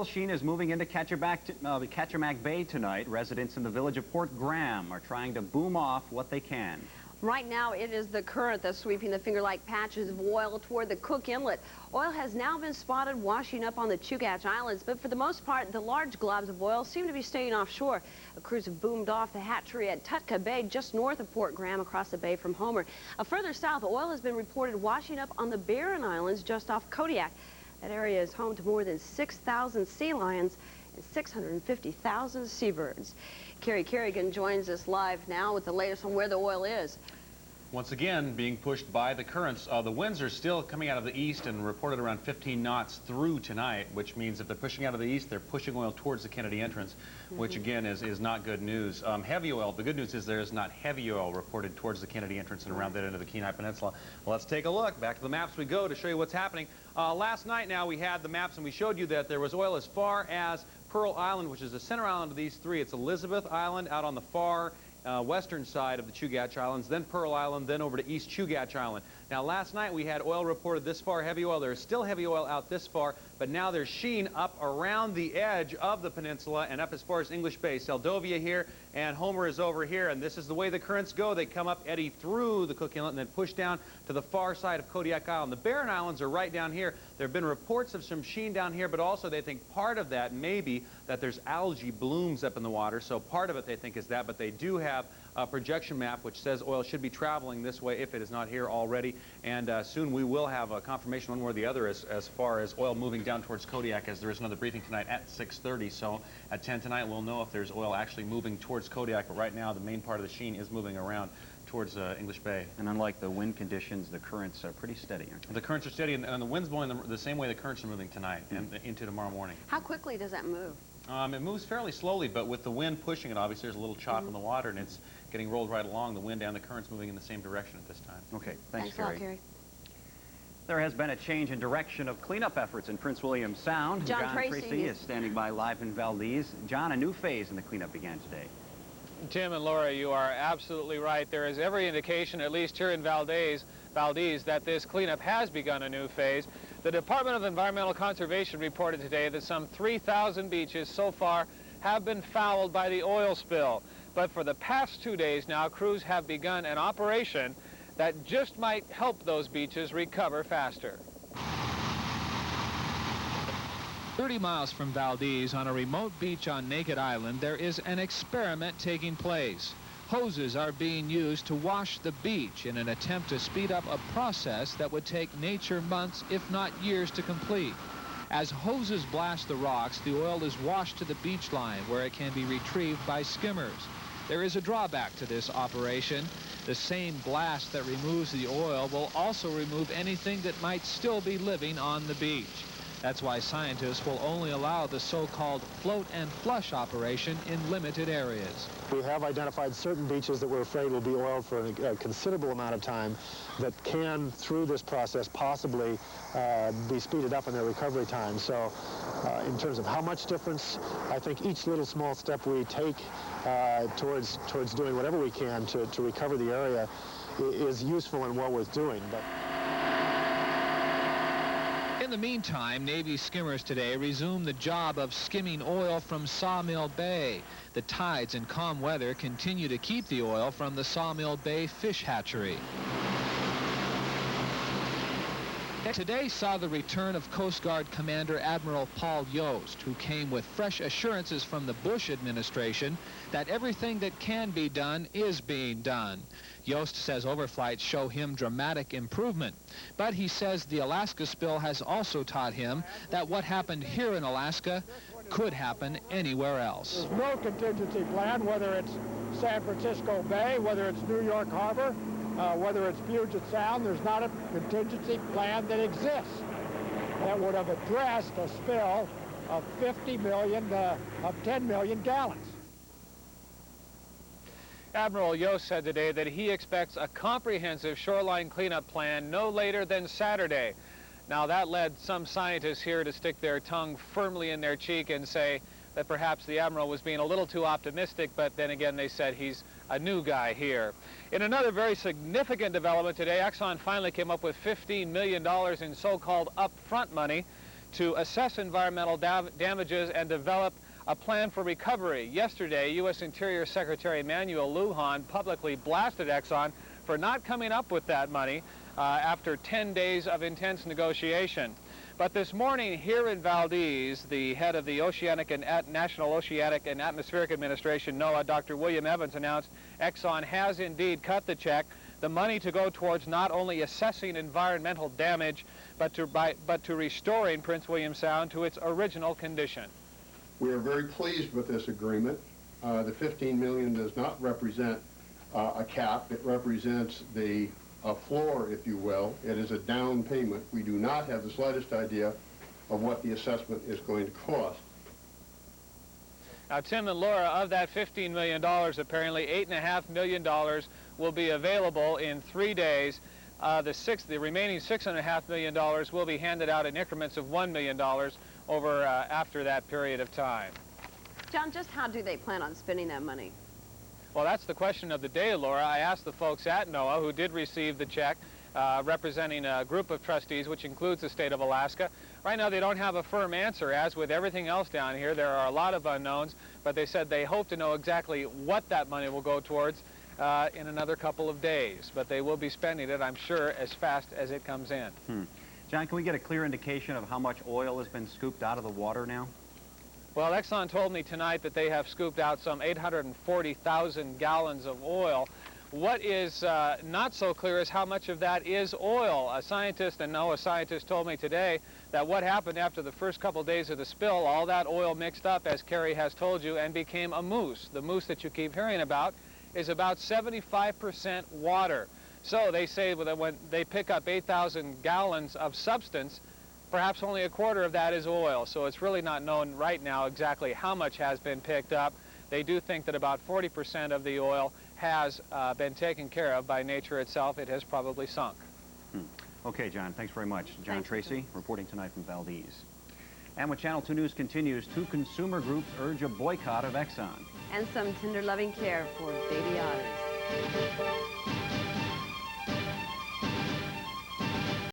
oil sheen is moving into Ketchimack Bay tonight. Residents in the village of Port Graham are trying to boom off what they can. Right now, it is the current that's sweeping the finger-like patches of oil toward the Cook Inlet. Oil has now been spotted washing up on the Chugach Islands, but for the most part, the large globs of oil seem to be staying offshore. Crews have boomed off the hatchery at Tutka Bay, just north of Port Graham, across the bay from Homer. Further south, oil has been reported washing up on the Barren Islands, just off Kodiak. That area is home to more than 6,000 sea lions and 650,000 seabirds. Kerry Kerrigan joins us live now with the latest on where the oil is. Once again, being pushed by the currents. The winds are still coming out of the east and reported around 15 knots through tonight, which means if they're pushing out of the east, they're pushing oil towards the Kennedy entrance, which again is not good news. Heavy oil, the good news is there is not heavy oil reported towards the Kennedy entrance and around that end of the Kenai Peninsula. Well, let's take a look. Back to the maps we go to show you what's happening. Last night now we had the maps and we showed you that there was oil as far as Pearl Island, which is the center island of these three. It's Elizabeth Island out on the far western side of the Chugach Islands, then Pearl Island, then over to East Chugach Island. Now, last night we had oil reported this far, heavy oil. There's still heavy oil out this far, but now there's sheen up around the edge of the peninsula and up as far as English Bay. Seldovia here, and Homer is over here, and this is the way the currents go. They come up, eddy through the Cook Inlet, and then push down to the far side of Kodiak Island. The Barren Islands are right down here. There have been reports of some sheen down here, but also they think part of that may be that there's algae blooms up in the water, so part of it they think is that, but they do have a projection map which says oil should be traveling this way if it is not here already, and soon we will have a confirmation one way or the other as far as oil moving down towards Kodiak, as there is another briefing tonight at 6:30. So at 10 tonight we'll know if there's oil actually moving towards Kodiak, but right now the main part of the sheen is moving around towards English Bay. And unlike the wind conditions, the currents are pretty steady, aren't they? The currents are steady, and the wind's blowing the same way the currents are moving tonight and into tomorrow morning. How quickly does that move? It moves fairly slowly, but with the wind pushing it, obviously there's a little chop in the water, and it's getting rolled right along. The wind and the currents moving in the same direction at this time. Okay, thanks a lot, Kerry. There has been a change in direction of cleanup efforts in Prince William Sound. John Tracy is standing by live in Valdez. John, a new phase in the cleanup began today. Tim and Laura, you are absolutely right. There is every indication, at least here in Valdez, that this cleanup has begun a new phase. The Department of Environmental Conservation reported today that some 3,000 beaches so far have been fouled by the oil spill. But for the past 2 days now, crews have begun an operation that just might help those beaches recover faster. 30 miles from Valdez, on a remote beach on Naked Island, there is an experiment taking place. Hoses are being used to wash the beach in an attempt to speed up a process that would take nature months, if not years, to complete. As hoses blast the rocks, the oil is washed to the beach line, where it can be retrieved by skimmers. There is a drawback to this operation. The same blast that removes the oil will also remove anything that might still be living on the beach. That's why scientists will only allow the so-called float and flush operation in limited areas. We have identified certain beaches that we're afraid will be oiled for a considerable amount of time that can, through this process, possibly be speeded up in their recovery time. So in terms of how much difference, I think each little small step we take towards doing whatever we can to recover the area is useful and well worth doing. But in the meantime, Navy skimmers today resume the job of skimming oil from Sawmill Bay. The tides and calm weather continue to keep the oil from the Sawmill Bay fish hatchery. Today saw the return of Coast Guard Commander Admiral Paul Yost, who came with fresh assurances from the Bush administration that everything that can be done is being done. Yost says overflights show him dramatic improvement, but he says the Alaska spill has also taught him that what happened here in Alaska could happen anywhere else. There's no contingency plan, whether it's San Francisco Bay, whether it's New York Harbor, whether it's Puget Sound. There's not a contingency plan that exists that would have addressed a spill of 50 million of 10 million gallons. Admiral Yost said today that he expects a comprehensive shoreline cleanup plan no later than Saturday. Now, that led some scientists here to stick their tongue firmly in their cheek and say that perhaps the Admiral was being a little too optimistic, but then again they said he's a new guy here. In another very significant development today, Exxon finally came up with $15 million in so-called upfront money to assess environmental damages and develop a plan for recovery. Yesterday, U.S. Interior Secretary Emmanuel Lujan publicly blasted Exxon for not coming up with that money after 10 days of intense negotiation. But this morning here in Valdez, the head of the National Oceanic and Atmospheric Administration, NOAA, Dr. William Evans, announced Exxon has indeed cut the check, the money to go towards not only assessing environmental damage, but to restoring Prince William Sound to its original condition. We are very pleased with this agreement. The $15 million does not represent a cap. It represents a floor, if you will. It is a down payment. We do not have the slightest idea of what the assessment is going to cost. Now, Tim and Laura, of that $15 million, apparently $8.5 million will be available in 3 days. The remaining $6.5 million will be handed out in increments of $1 million over after that period of time. John, just how do they plan on spending that money? Well, that's the question of the day, Laura. I asked the folks at NOAA who did receive the check, representing a group of trustees, which includes the state of Alaska. Right now, they don't have a firm answer. As with everything else down here, there are a lot of unknowns, but they said they hope to know exactly what that money will go towards in another couple of days. But they will be spending it, I'm sure, as fast as it comes in. John, can we get a clear indication of how much oil has been scooped out of the water now? Well, Exxon told me tonight that they have scooped out some 840,000 gallons of oil. What is not so clear is how much of that is oil. A scientist, and NOAA scientist, told me today that what happened after the first couple days of the spill, all that oil mixed up, as Kerry has told you, and became a mousse. The mousse that you keep hearing about is about 75% water. So they say that when they pick up 8,000 gallons of substance, perhaps only a quarter of that is oil. So it's really not known right now exactly how much has been picked up. They do think that about 40% of the oil has been taken care of by nature itself. It has probably sunk. Okay, John, thanks very much. John Thanks, Tracy reporting tonight from Valdez. And when Channel 2 News continues, 2 consumer groups urge a boycott of Exxon. And some tender loving care for baby otters.